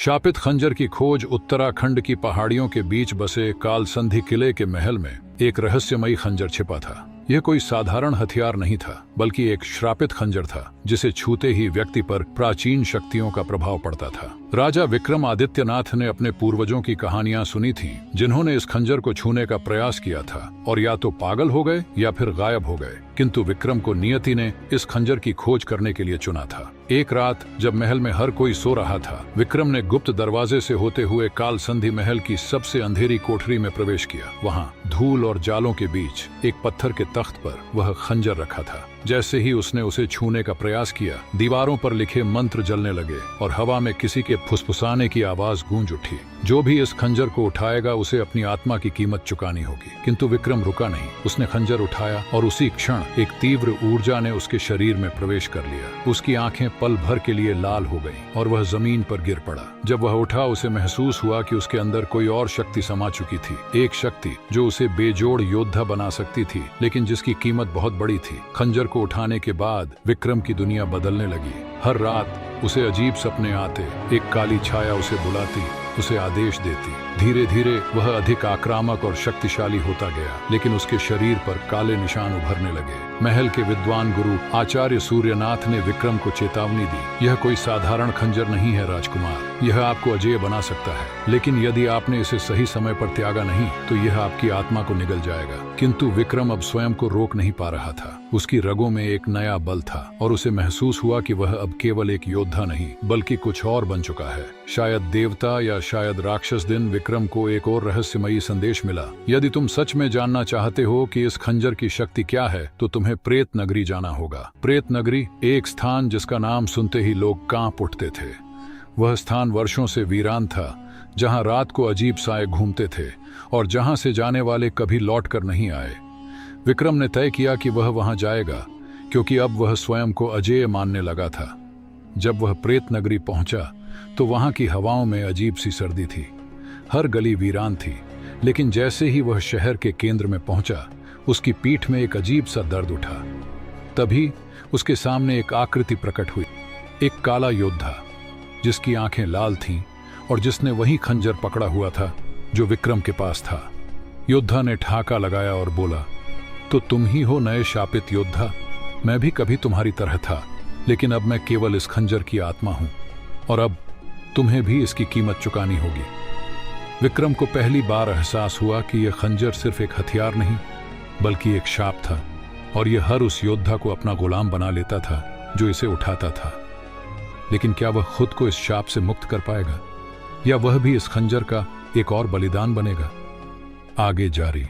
शापित खंजर की खोज उत्तराखंड की पहाड़ियों के बीच बसे कालसंधि किले के महल में एक रहस्यमयी खंजर छिपा था। यह कोई साधारण हथियार नहीं था, बल्कि एक श्रापित खंजर था जिसे छूते ही व्यक्ति पर प्राचीन शक्तियों का प्रभाव पड़ता था। राजा विक्रमादित्यनाथ ने अपने पूर्वजों की कहानियां सुनी थीं, जिन्होंने इस खंजर को छूने का प्रयास किया था और या तो पागल हो गए या फिर गायब हो गए। किंतु विक्रम को नियति ने इस खंजर की खोज करने के लिए चुना था। एक रात जब महल में हर कोई सो रहा था, विक्रम ने गुप्त दरवाजे से होते हुए कालसंधि महल की सबसे अंधेरी कोठरी में प्रवेश किया। वहां धूल और जालों के बीच एक पत्थर के तख्त पर वह खंजर रखा था। जैसे ही उसने उसे छूने का प्रयास किया, दीवारों पर लिखे मंत्र जलने लगे और हवा में किसी के फुसफुसाने की आवाज गूंज उठी। जो भी इस खंजर को उठाएगा उसे अपनी आत्मा की कीमत चुकानी होगी। किंतु विक्रम रुका नहीं। उसने खंजर उठाया और उसी क्षण एक तीव्र ऊर्जा ने उसके शरीर में प्रवेश कर लिया। उसकी आंखें पल भर के लिए लाल हो गईं और वह जमीन पर गिर पड़ा। जब वह उठा, उसे महसूस हुआ कि उसके अंदर कोई और शक्ति समा चुकी थी। एक शक्ति जो उसे बेजोड़ योद्धा बना सकती थी, लेकिन जिसकी कीमत बहुत बड़ी थी। खंजर को उठाने के बाद विक्रम की दुनिया बदलने लगी। हर रात उसे अजीब सपने आते, एक काली छाया उसे बुलाती, उसे आदेश देती। धीरे धीरे वह अधिक आक्रामक और शक्तिशाली होता गया, लेकिन उसके शरीर पर काले निशान उभरने लगे। महल के विद्वान गुरु आचार्य सूर्यनाथ ने विक्रम को चेतावनी दी, यह कोई साधारण खंजर नहीं है राजकुमार, यह आपको अजेय बना सकता है, लेकिन यदि आपने इसे सही समय पर त्यागा नहीं तो यह आपकी आत्मा को निगल जाएगा। किंतु विक्रम अब स्वयं को रोक नहीं पा रहा था। उसकी रगों में एक नया बल था और उसे महसूस हुआ कि वह अब केवल एक योद्धा नहीं, बल्कि कुछ और बन चुका है। शायद देवता या शायद राक्षस। दिन विक्रम को एक और रहस्यमयी संदेश मिला। यदि तुम सच में जानना चाहते हो कि इस खंजर की शक्ति क्या है, तो तुम्हें प्रेत नगरी जाना होगा। प्रेत नगरी, एक स्थान जिसका नाम सुनते ही लोग कांप उठते थे। वह स्थान वर्षों से वीरान था, जहां रात को अजीब साए घूमते थे और जहां से जाने वाले कभी लौट कर नहीं आए। विक्रम ने तय किया कि वह वहां जाएगा, क्योंकि अब वह स्वयं को अजेय मानने लगा था। जब वह प्रेत नगरी पहुंचा तो वहां की हवाओं में अजीब सी सर्दी थी। हर गली वीरान थी, लेकिन जैसे ही वह शहर के केंद्र में पहुंचा, उसकी पीठ में एक अजीब सा दर्द उठा। तभी उसके सामने एक आकृति प्रकट हुई, एक काला योद्धा जिसकी आंखें लाल थीं और जिसने वही खंजर पकड़ा हुआ था जो विक्रम के पास था। योद्धा ने ठाका लगाया और बोला, तो तुम ही हो नए शापित योद्धा। मैं भी कभी तुम्हारी तरह था, लेकिन अब मैं केवल इस खंजर की आत्मा हूं और अब तुम्हें भी इसकी कीमत चुकानी होगी। विक्रम को पहली बार एहसास हुआ कि यह खंजर सिर्फ एक हथियार नहीं, बल्कि एक शाप था, और यह हर उस योद्धा को अपना गुलाम बना लेता था जो इसे उठाता था। लेकिन क्या वह खुद को इस शाप से मुक्त कर पाएगा, या वह भी इस खंजर का एक और बलिदान बनेगा? आगे जारी।